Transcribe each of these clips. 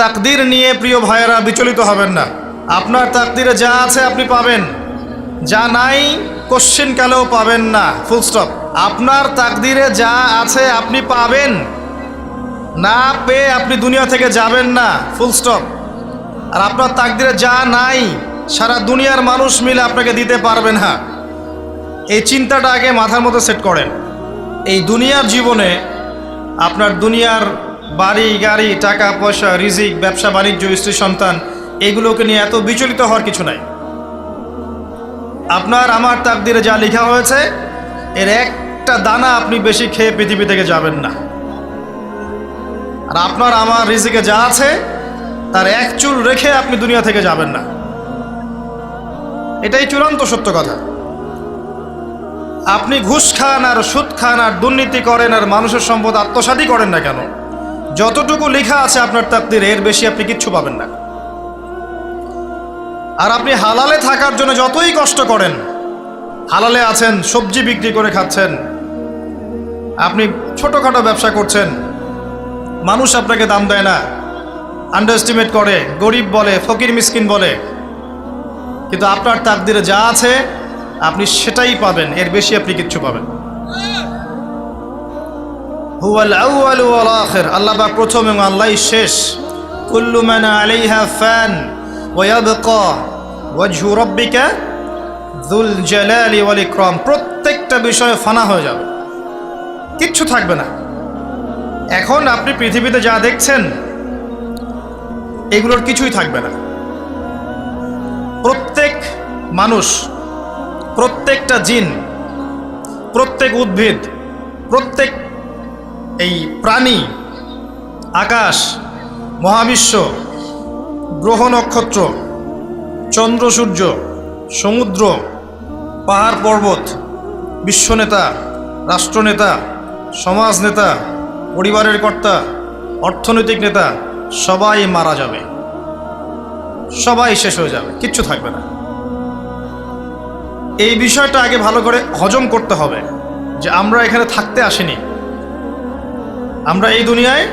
তাকদির নিয়ে প্রিয় ভাইয়েরা বিচলিত হবেন না। আপনার তাকদিরে যা আছে আপনি পাবেন, যা নাই কোশ্চিনকালেও পাবেন না, ফুল স্টপ। আপনার তাকদিরে যা আছে আপনি পাবেন, না পেয়ে আপনি দুনিয়া থেকে যাবেন না, ফুল স্টপ। আর আপনার তাকদিরে যা নাই সারা দুনিয়ার মানুষ মিলে আপনাকে দিতে পারবেন না। এই চিন্তাটা আগে মাথার মধ্যে সেট করেন। এই দুনিয়ার জীবনে আপনার দুনিয়ার বাড়ি গাড়ি, টাকা পয়সা, রিজিক, ব্যবসা বাণিজ্য, স্ত্রী সন্তান, এগুলোকে নিয়ে এত বিচলিত হওয়ার কিছু নাই। আপনার আমার তাকদিরে যা লেখা হয়েছে এর একটা দানা আপনি বেশি খেয়ে পৃথিবী থেকে যাবেন না। আর আপনার আমার রিজিকে যা আছে তার এক চুল রেখে আপনি দুনিয়া থেকে যাবেন না। এটাই চূড়ান্ত সত্য কথা। আপনি ঘুষ খান আর সুদ খান আর দুর্নীতি করেন আর মানুষের সম্পদ আত্মসাৎই করেন না কেন, যতটুকু লেখা আছে আপনার তাকদিরে এর বেশি আপনি কিচ্ছু পাবেন না। আর আপনি হালালে থাকার জন্য যতই কষ্ট করেন, হালালে আছেন, সবজি বিক্রি করে খাচ্ছেন, আপনি ছোটোখাটো ব্যবসা করছেন, মানুষ আপনাকে দাম দেয় না, আন্ডার এস্টিমেট করে, গরিব বলে, ফকির মিসকিন বলে, কিন্তু আপনার তাকদিরে যা আছে আপনি সেটাই পাবেন, এর বেশি আপনি কিচ্ছু পাবেন। হুয়াল আউয়ালু ওয়াল আখির, আল্লাহ পাক প্রথম এবং আল্লাহই শেষ। কুল্লু মান আলাইহা ফান ওয়া ইয়াবকা ওয়াজহু রাব্বিকা যুল জালালি ওয়াল ইকরাম। প্রত্যেকটা বিষয় ফানা হয়ে যাবে, কিচ্ছু থাকবে না। এখন আপনি পৃথিবীতে যা দেখছেন এগুলোর কিছুই থাকবে না। প্রত্যেক মানুষ, প্রত্যেকটা জিন, প্রত্যেক উদ্ভিদ, প্রত্যেক এই প্রাণী, আকাশ, মহাবিশ্ব, গ্রহ নক্ষত্র, চন্দ্র সূর্য, সমুদ্র, পাহাড় পর্বত, বিশ্বনেতা, রাষ্ট্রনেতা, সমাজ নেতা, পরিবারের কর্তা, অর্থনৈতিক নেতা, সবাই মারা যাবে, সবাই শেষ হয়ে যাবে, কিচ্ছু থাকবে না। এই বিষয়টা আগে ভালো করে হজম করতে হবে যে আমরা এখানে থাকতে আসিনি, আমরা এই দুনিয়ায়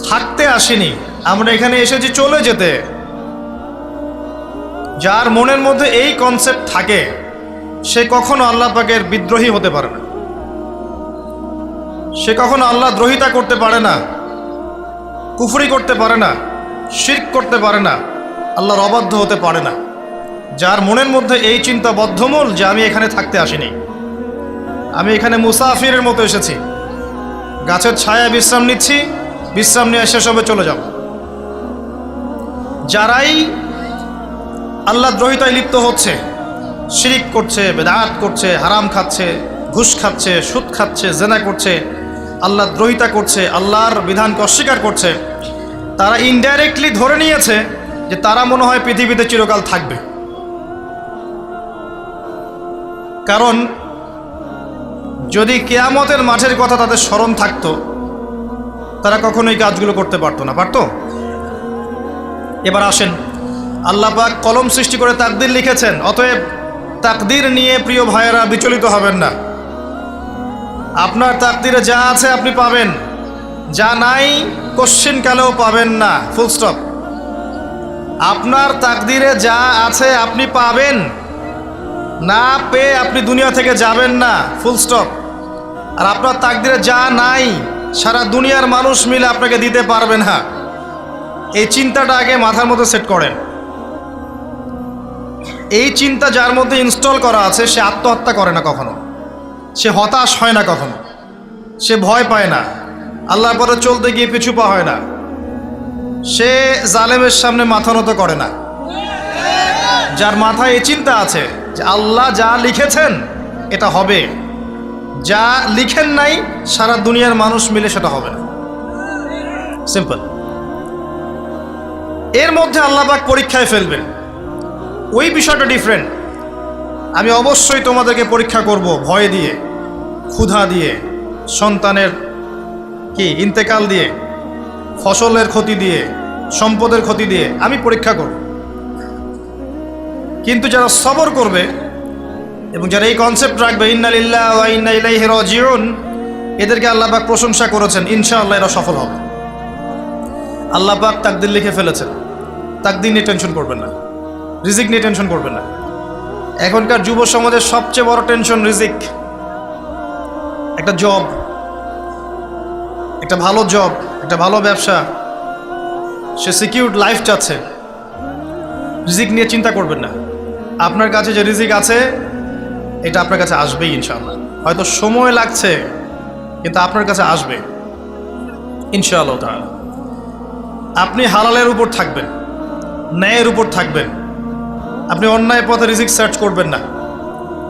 থাকতে আসিনি, আমরা এখানে এসেছি চলে যেতে। যার মনের মধ্যে এই কনসেপ্ট থাকে সে কখনো আল্লাহ পাকের বিদ্রোহী হতে পারে না, সে কখনো আল্লাহ দ্রোহিতা করতে পারে না, কুফরি করতে পারে না, শিরক করতে পারে না, আল্লাহর অবাধ্য হতে পারে না। যার মনের মধ্যে এই চিন্তা বদ্ধমূল যে আমি এখানে থাকতে আসিনি, আমি এখানে মুসাফিরের মতো এসেছি, গাছের ছায়ায় বিশ্রাম নিচ্ছি, বিশ্রাম নিয়ে শেষ হবে চলে যাব। যারাই আল্লাহ দ্রোহিতায় লিপ্ত হচ্ছে, শিরিক করছে, বেদাত করছে, হারাম খাচ্ছে, ঘুষ খাচ্ছে, সুদ খাচ্ছে, জেনা করছে, আল্লাহ দ্রোহিতা করছে, আল্লাহর বিধানকে অস্বীকার করছে, তারা ইনডাইরেক্টলি ধরে নিয়েছে যে তারা মনে হয় পৃথিবীতে চিরকাল থাকবে। কারণ যদি কিয়ামতের মাঠের কথা তাদের স্মরণ থাকতো তারা কখনোই কাজগুলো করতে পারতো না, পারতো? এবার আসেন, আল্লাহ পাক কলম সৃষ্টি করে তাকদির লিখেছেন, অতএব তাকদির নিয়ে প্রিয় ভাইয়েরা বিচলিত হবেন না। আপনার তাকদিরে যা আছে আপনি পাবেন, যা নাই কোশ্চিনকালেও পাবেন না, ফুল স্টপ। আপনার তাকদিরে যা আছে আপনি পাবেন, না পেয়ে আপনি দুনিয়া থেকে যাবেন না, ফুল স্টপ। আর আপনার তাকদিরে যা নাই সারা দুনিয়ার মানুষ মিলে আপনাকে দিতে পারবেন না। এই চিন্তাটা আগে মাথার মধ্যে সেট করেন। এই চিন্তা যার মধ্যে ইনস্টল করা আছে সে আত্মহত্যা করে না কখনো, সে হতাশ হয় না কখনো, সে ভয় পায় না, আল্লাহর পথে চলতে গিয়ে পিছু পা হয় না, সে জালেমের সামনে মাথা নত করে না। যার মাথায় এই চিন্তা আছে যে আল্লাহ যা লিখেছেন এটা হবে, যা লিখেন নাই সারা দুনিয়ার মানুষ মিলে সেটা হবে না, সিম্পল। এর মধ্যে আল্লাহ পাক পরীক্ষায় ফেলবেন, ওই বিষয়টা ডিফারেন্ট। আমি অবশ্যই তোমাদেরকে পরীক্ষা করব ভয় দিয়ে, ক্ষুধা দিয়ে, সন্তানের কি ইন্তেকাল দিয়ে, ফসলের ক্ষতি দিয়ে, সম্পদের ক্ষতি দিয়ে আমি পরীক্ষা করব। কিন্তু যারা সবর করবে এবং যারা এই কনসেপ্ট রাখবে ইন্না লিল্লাহি ওয়া ইন্না ইলাইহি রাজিউন, এদেরকে আল্লাহ পাক প্রশংসা করেছেন, ইনশাআল্লাহ এরা সফল হবে। আল্লাহ পাক তাকদির লিখে ফেলেছেন, তাকদির নিয়ে টেনশন করবেন না, রিজিক নিয়ে টেনশন করবেন না। এখনকার যুব সমাজের সবচেয়ে বড় টেনশন রিজিক। একটা জব, একটা ভালো জব, একটা ভালো ব্যবসা, সে সিকিউরড লাইফ চাচ্ছে। রিজিক নিয়ে চিন্তা করবেন না, আপনার কাছে যে রিজিক আছে এটা আপনার কাছে আসবেই ইনশাআল্লাহ। হয়তো সময় লাগছে কিন্তু আপনার কাছে আসবে ইনশাআল্লাহ তাআলা। আপনি হালালের উপর থাকবেন, ন্যায়ের উপর থাকবেন, আপনি অন্যায় পথে রিজিক সার্চ করবেন না।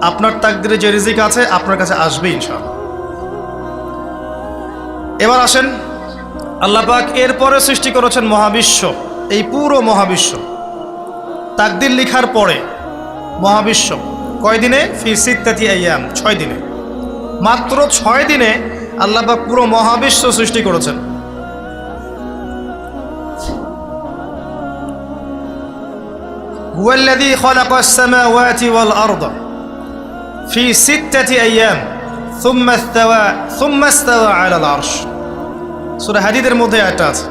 আপনার তাকদিরে যে রিজিক আছে আপনার কাছে আসবে ইনশাআল্লাহ। এবার আসেন, আল্লাহ পাক এরপরে সৃষ্টি করেছেন মহাবিশ্ব, এই পুরো মহাবিশ্ব। তাকদির লিখার পরে মহাবিশ্ব কয় দিনে? ফি সিত্তাতি আইয়াম, 6 দিনে। মাত্র 6 দিনে আল্লাহ পাক পুরো মহাবিশ্ব সৃষ্টি করেছেন। হুয়াল্লাযী খালাকাস সামাওয়াতি ওয়াল আরদা ফি সিত্তাতি আইয়াম সুম্মা ইসতাওয়া আলাল আরশ। সূরা হাদীদের মধ্যে এটা আছে,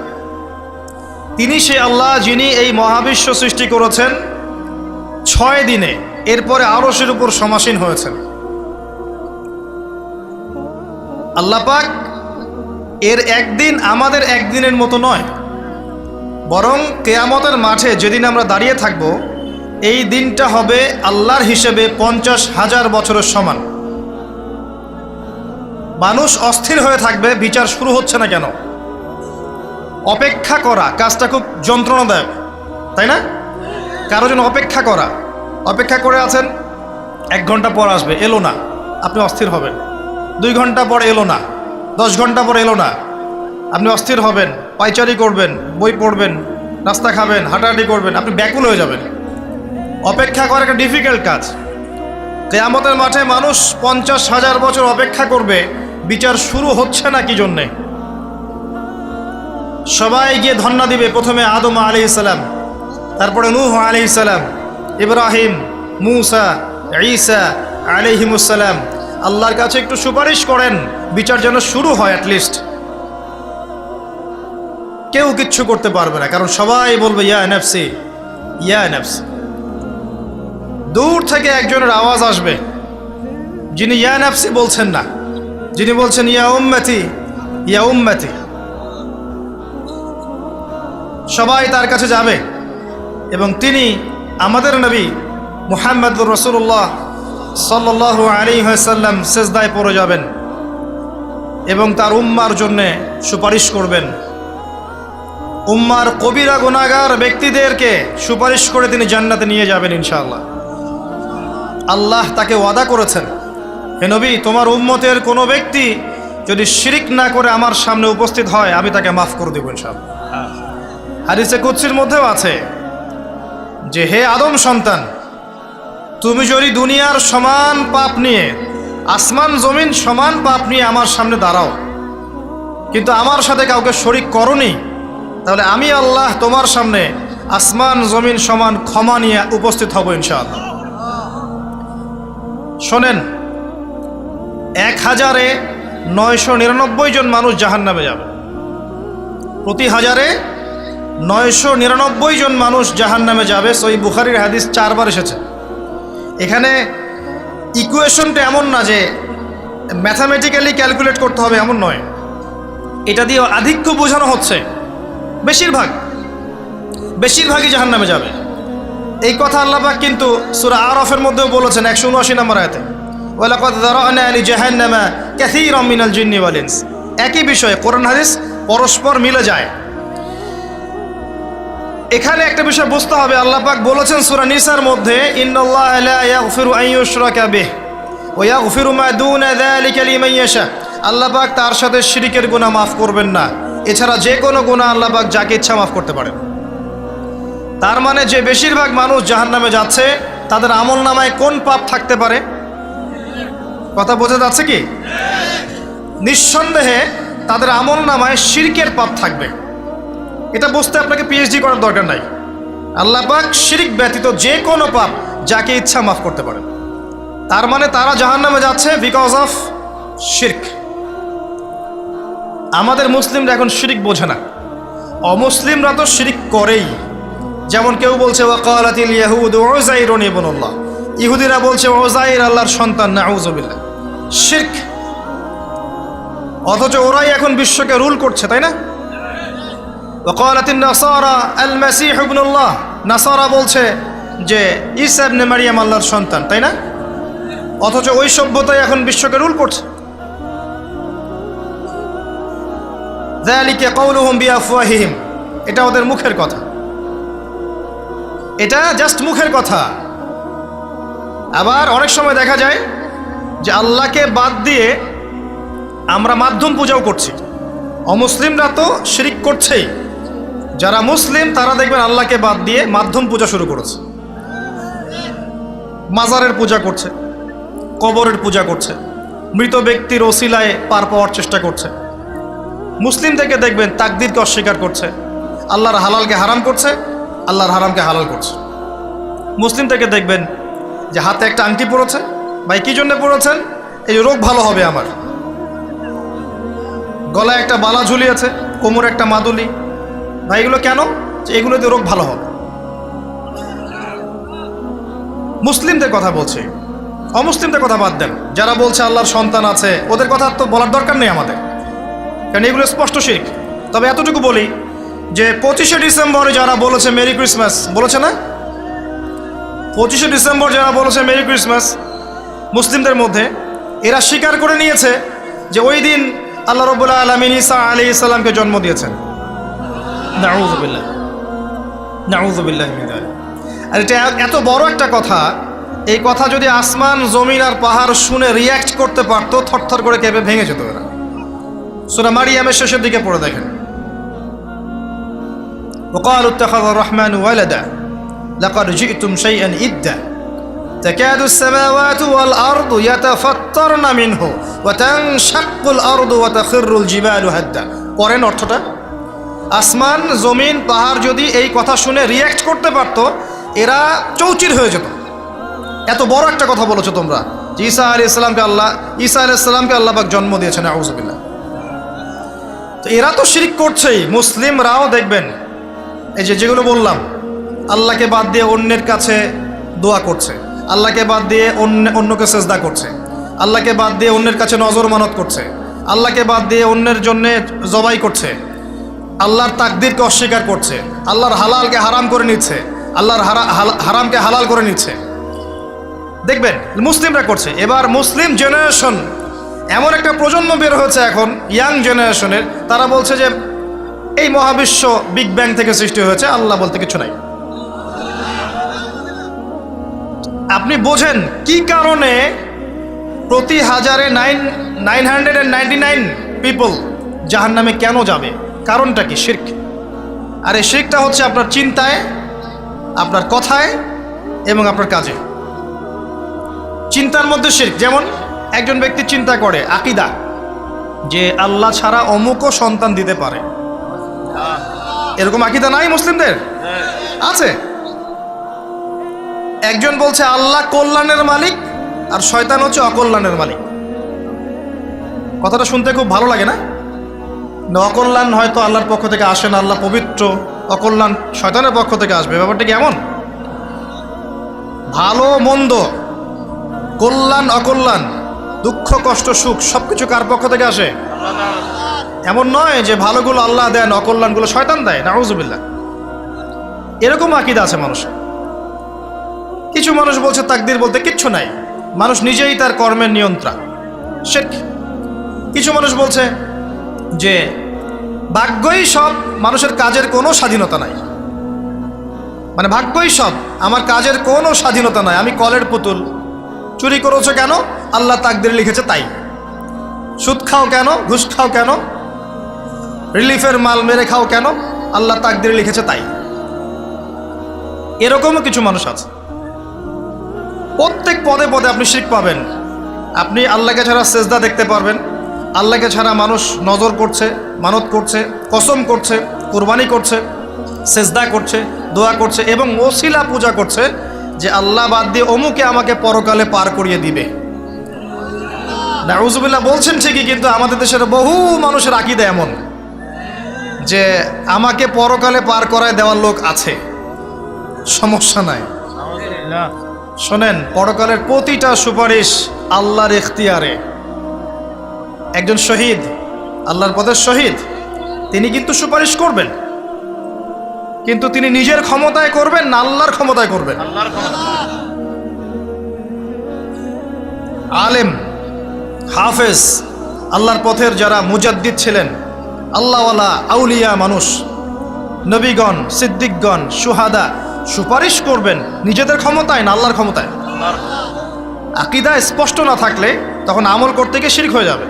তিনি সে আল্লাহ যিনি এই মহাবিশ্ব সৃষ্টি করেছেন 6 দিনে, এরপরে আরশের উপর সমাসীন হয়েছেন। আল্লাহ পাক এর একদিন আমাদের একদিনের মতো নয়, বরং কিয়ামতের মাঠে যেদিন আমরা দাঁড়িয়ে থাকব এই দিনটা হবে আল্লাহর হিসেবে 50,000 বছরের সমান। মানুষ অস্থির হয়ে থাকবে, বিচার শুরু হচ্ছে না কেন। অপেক্ষা করা কাজটা খুব যন্ত্রণাদায়ক, তাই না? কারো জন্য অপেক্ষা করা, অপেক্ষা করে আছেন, 1 ঘন্টা পর আসবে, এলো না, আপনি অস্থির হবেন। 2 ঘন্টা পর এলো না, 10 ঘন্টা পর এলো না, আপনি অস্থির হবেন, পায়চারি করবেন, বই পড়বেন, নাস্তা খাবেন, হাঁটাহাঁটি করবেন, আপনি ব্যাকুল হয়ে যাবেন। অপেক্ষা করা একটা ডিফিকাল্ট কাজ। কিয়ামতের মাঠে মানুষ 50,000 বছর অপেক্ষা করবে, বিচার শুরু হচ্ছে না কি জন্যে। সবাই গিয়ে ধন্না দিবে, প্রথমে আদম আলাইহিস সালাম, তারপরে নূহ আলাইহিস সালাম, ইব্রাহিম, মূসা, ঈসা আলাইহিমুস সালাম। আল্লাহর কাছে একটু সুপারিশ করেন, বিচার যেন শুরু হয় অ্যাটলিস্ট। কেউ কিচ্ছু করতে পারবে না, কারণ সবাই বলবে ইয়া নাফসি, ইয়া নাফসি। দূর থেকে একজনের আওয়াজ আসবে, যিনি ইয়া নাফসি বলছেন না, যিনি বলছেন ইয়া উম্মতি, ইয়া উম্মতি। সবাই তার কাছে যাবে এবং তিনি আমাদের নবী মুহাম্মদুর রাসূলুল্লাহ সাল্লাল্লাহু আলাইহি ওয়াসাল্লাম সিজদায় পড়ে যাবেন এবং তার উম্মার জন্যে সুপারিশ করবেন। উম্মার কবিরা গুনাহগার ব্যক্তিদেরকে সুপারিশ করে তিনি জান্নাতে নিয়ে যাবেন ইনশাআল্লাহ। আল্লাহ তাকে ওয়াদা করেছেন, হে নবী, তোমার উম্মতের কোনো ব্যক্তি যদি শিরিক না করে আমার সামনে উপস্থিত হয় আমি তাকে মাফ করে দেব ইনশাআল্লাহ। হাদিসে কুদসির মধ্যেও আছে যে হে আদম সন্তান, তুমি যদি দুনিয়ার সমান পাপ নিয়ে, আসমান জমিন সমান পাপ নিয়ে আমার সামনে দাঁড়াও, কিন্তু আমার সাথে কাউকে শরিক করনি, তাহলে আমি আল্লাহ তোমার সামনে আসমান জমিন সমান ক্ষমা নিয়ে উপস্থিত হব ইনশাআল্লাহ। শোনেন, 1000-999 জন মানুষ জাহান্নামে যাবে, প্রতি 1000-999 জন মানুষ জাহান্নামে যাবে। সহিহ বুখারীর হাদিস 4 বার এসেছে। এখানে ইকুয়েশনটা এমন না যে ম্যাথামেটিক্যালি ক্যালকুলেট করতে হবে, এমন নয়। এটা দিয়ে আধিক্য বোঝানো হচ্ছে, বেশিরভাগই জাহান্নামে যাবে। এই কথা আল্লাহ পাক কিন্তু সূরা আরাফের মধ্যেও বলেছেন 179 নম্বর আয়াতে, ওয়ালাকাদ যারা'না লিজাহান্নামা কাসীরাম মিনাল জিন্নি ওয়াল ইনস। একই বিষয়ে কোরআন হাদিস পরস্পর মিলে যায়। এখানে একটা বিষয় বুঝতে হবে, আল্লাহ পাক বলেছেন সূরা নিসার মধ্যে, ইন্নাল্লাহা লা ইয়াগফিরু আন ইউশরাকা বিহি ওয়া ইয়াগফিরু মা দুনা যালিকা লিমান ইয়াশা। আল্লাহ পাক তার সাথে শিরকের গুনাহ মাফ করবেন না, এছাড়া যে কোনো গুনাহ আল্লাহ পাক যাকে ইচ্ছা মাফ করতে পারেন। তার মানে যে বেশিরভাগ মানুষ জাহান্নামে যাচ্ছে তাদের আমল নামায় কোন পাপ থাকতে পারে? কথা বোঝা যাচ্ছে কি? নিঃসন্দেহে তাদের আমল নামায় শিরকের পাপ থাকবে। এটা বুঝতে আপনাকে পিএইচডি করার দরকার নাই। আল্লাহ পাক শিরক ব্যতীত যে কোনো পাপ যাকে ইচ্ছা মাফ করতে পারেন। তার মানে তারা জাহান্নামে যাচ্ছে বিকজ অফ শিরক। আমাদের মুসলিমরা এখন শিরক বোঝে না, অমুসলিমরা তো শিরক করেই। যেমন কেউ বলছে ওয়াকালাতিল ইয়াহুদ উযাইরুন ইবনুল্লাহ, ইহুদিরা বলছে উযাইর আল্লাহর সন্তান, নাউযুবিল্লাহ, শিরক। অথচ ওরাই এখন বিশ্বকে রুল করছে, তাই না? ওয়াকালাতিন নাসারা আল মাসীহ ইবনুল্লাহ, নাসারা বলছে যে ঈসা ইবনে মারইয়াম আল্লাহর সন্তান, তাই না? অথচ ওই সভ্যতাই এখন বিশ্বকে রুল করছে। যালিকা কাউলুহুম বিআফওয়াহিহিম, এটা ওদের মুখের কথা, এটা জাস্ট মুখের কথা। আবার অনেক সময় দেখা যায় যে আল্লাহকে বাদ দিয়ে আমরা মাধ্যম পূজাও করছি। অমুসলিমরা তো শিরক করছেই, যারা মুসলিম তারা দেখবেন আল্লাহকে বাদ দিয়ে মাধ্যম পূজা শুরু করেছে। মাজারের পূজা করছে, কবরের পূজা করছে, মৃত ব্যক্তির ওসিলায় পার পাওয়ার চেষ্টা করছে। মুসলিম থেকে দেখবেন তাকদীরকে অস্বীকার করছে, আল্লাহর হালালকে হারাম করছে, আল্লাহর হারামকে হালাল করছে। মুসলিম থেকে দেখবেন যে হাতে একটা আংটি পরেছে, ভাই কী জন্য পরেছেন? এই রোগ ভালো হবে আমার। গলায় একটা বালা ঝুলিয়েছে, কোমরে একটা মাদুলি, ভাই এগুলো কেন? যে এগুলোতে রোগ ভালো হবে। মুসলিমদের কথা বলছি, অমুসলিমদের কথা বাদ দেন। যারা বলছে আল্লাহর সন্তান আছে ওদের কথা তো বলার দরকার নেই আমাদের, কারণ এগুলো স্পষ্ট শিরক। তবে এতটুকু বলি যে 25শে ডিসেম্বরে যারা বলেছে মেরি ক্রিসমাস, বলেছে না? 25শে ডিসেম্বর যারা বলেছে মেরি ক্রিসমাস মুসলিমদের মধ্যে, এরা স্বীকার করে নিয়েছে যে ওই দিন আল্লাহ রাব্বুল আলামিন ঈসা আলাইহিস সালামকে জন্ম দিয়েছেন। নাউযুবিল্লাহ, নাউযুবিল্লাহ মিন যালিক। আর এটা এত বড় একটা কথা, এই কথা যদি আসমান জমিন আর পাহাড় শুনে রিয়্যাক্ট করতে পারতো, থরথর করে কেঁপে ভেঙে যেত এরা। সূরা মারিয়ামের শেষের দিকে পড়ে দেখেন, ওয়াকালু ইত্তাখাযার রাহমানু ওয়ালাদা লাকাদ জি'তুম শাইআন ইদ্দা তাকাদু আস-সামাওয়াতু ওয়াল আরদু ইয়াতাফাত্তারনা মিনহু ওয়া তানশাক্কুল আরদু ওয়া তাখিররুল জিবালু হাদ্দা। পড়েন অর্থটা। আসমান জমিন পাহাড় যদি এই কথা শুনে রিয়্যাক্ট করতে পারতো, এরা চৌচির হয়ে যেত। এত বড় একটা কথা বলেছো তোমরা যে ঈসা আলাইহিস সালামকে আল্লাহ পাক জন্ম দিয়েছেন, নাউযুবিল্লাহ। তো এরা তো শিরক করছেই। মুসলিমরাও দেখবেন এই যেগুলো বললাম, আল্লাহকে বাদ দিয়ে অন্যের কাছে দোয়া করছে, আল্লাহকে বাদ দিয়ে অন্যকে সেজদা করছে, আল্লাহকে বাদ দিয়ে অন্যের কাছে নজর মানত করছে, আল্লাহকে বাদ দিয়ে অন্যের জন্য জবাই করছে, আল্লাহর তাকদীরকে অস্বীকার করছে, আল্লাহর হালালকে হারাম করে নিচ্ছে, আল্লাহর হারামকে হালাল করে নিচ্ছে। দেখবেন মুসলিমরা করছে। এবার মুসলিম জেনারেশন, এমন একটা প্রজন্ম বের হয়েছে এখন ইয়াং জেনারেশনের, তারা বলছে যে এই মহাবিশ্ব বিগ ব্যাং থেকে সৃষ্টি হয়েছে, আল্লাহ বলতে কিছু নাই। আপনি বোঝেন কি কারণে প্রতি হাজারে 999 পিপল জাহান্নামে কেন যাবে? কারণটা কি? শিরক। আর এই শিরকটা হচ্ছে আপনার চিন্তায়, আপনার কথায় এবং আপনার কাজে। চিন্তার মধ্যে শিরক। যেমন একজন ব্যক্তি চিন্তা করে আকীদা যে আল্লাহ ছাড়া অমুকও সন্তান দিতে পারে, এরকম আকীদা নাই মুসলিমদের? আছে। একজন বলছে আল্লাহ কল্যাণের মালিক আর শয়তান হচ্ছে অকল্যাণের মালিক। কথাটা শুনতে খুব ভালো লাগে না? অকল্যাণ হয়তো আল্লাহর পক্ষ থেকে আসে না, আল্লাহ পবিত্র, অকল্যাণ শয়তানের পক্ষ থেকে আসবে। ব্যাপারটা কি এমন? ভালো মন্দ, কল্যাণ অকল্যাণ, দুঃখ কষ্ট সুখ সবকিছু কার পক্ষ থেকে আসে? এমন নয় যে ভালোগুলো আল্লাহ দেন, অকল্যাণগুলো শয়তান দেয়, নাউযুবিল্লাহ। এরকম আকীদা আছে মানুষ। কিছু মানুষ বলছে তাকদীর বলতে কিচ্ছু নাই, মানুষ নিজেই তার কর্মের নিয়ন্ত্রণ, শিরক। কিছু মানুষ বলছে যে ভাগ্যই সব, মানুষের কাজের কোনো স্বাধীনতা নাই। মানে ভাগ্যই সব, আমার কাজের কোনো স্বাধীনতা নাই, আমি কলের পুতুল। চুরি করেছো কেন? আল্লাহ তাকদীরে লিখেছে তাই। সুদ খাও কেন? ঘুষ খাও কেন? রিলিফের মাল মেরে খাও কেন? আল্লাহ তাকদীরে লিখেছে তাই। এরকমও কিছু মানুষ আছে। প্রত্যেক পদে পদে আপনি শিরক পাবেন। আপনি আল্লাহকে ছাড়া সেজদা দেখতে পারবেন, আল্লাহকে ছাড়া মানুষ নজর করছে, মানত করছে, কসম করছে, কুরবানি করছে, সেজদা করছে, দোয়া করছে এবং ওসিলা পূজা করছে যে আল্লাহ বাদ দিয়ে অমুকে আমাকে পরকালে পার করিয়ে দিবে। নাউযুবিল্লাহ বলছেন ঠিকই, কিন্তু আমাদের দেশের বহু মানুষের আকীদা এমন যে আমাকে পরকালে পার করায় দেওয়ার লোক আছে, সমস্যা নাই। শোনেন, পরকালের প্রতিটা সুপারিশ আল্লাহর এখতিয়ারে। একজন শহীদ, আল্লাহর পথের শহীদ, তিনি কিন্তু সুপারিশ করবেন, কিন্তু তিনি নিজের ক্ষমতায় করবেন না আল্লাহর ক্ষমতায় করবেন? আলেম, হাফেজ, আল্লাহর পথের যারা মুজাদ্দিদ ছিলেন, আল্লাহওয়ালা আউলিয়া মানুষ, নবীগণ, সিদ্দিকগণ, সুহাদা, সুপারিশ করবেন নিজেদের ক্ষমতায় না আল্লাহর ক্ষমতায়? আকীদা স্পষ্ট না থাকলে তখন আমল করতে গিয়ে শিরক হয়ে যাবে।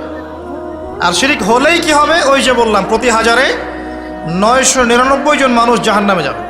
আর শিরক হলেই কি হবে? ওই যে বললাম, প্রতি হাজারে 999 জন মানুষ জাহান্নামে যাবে।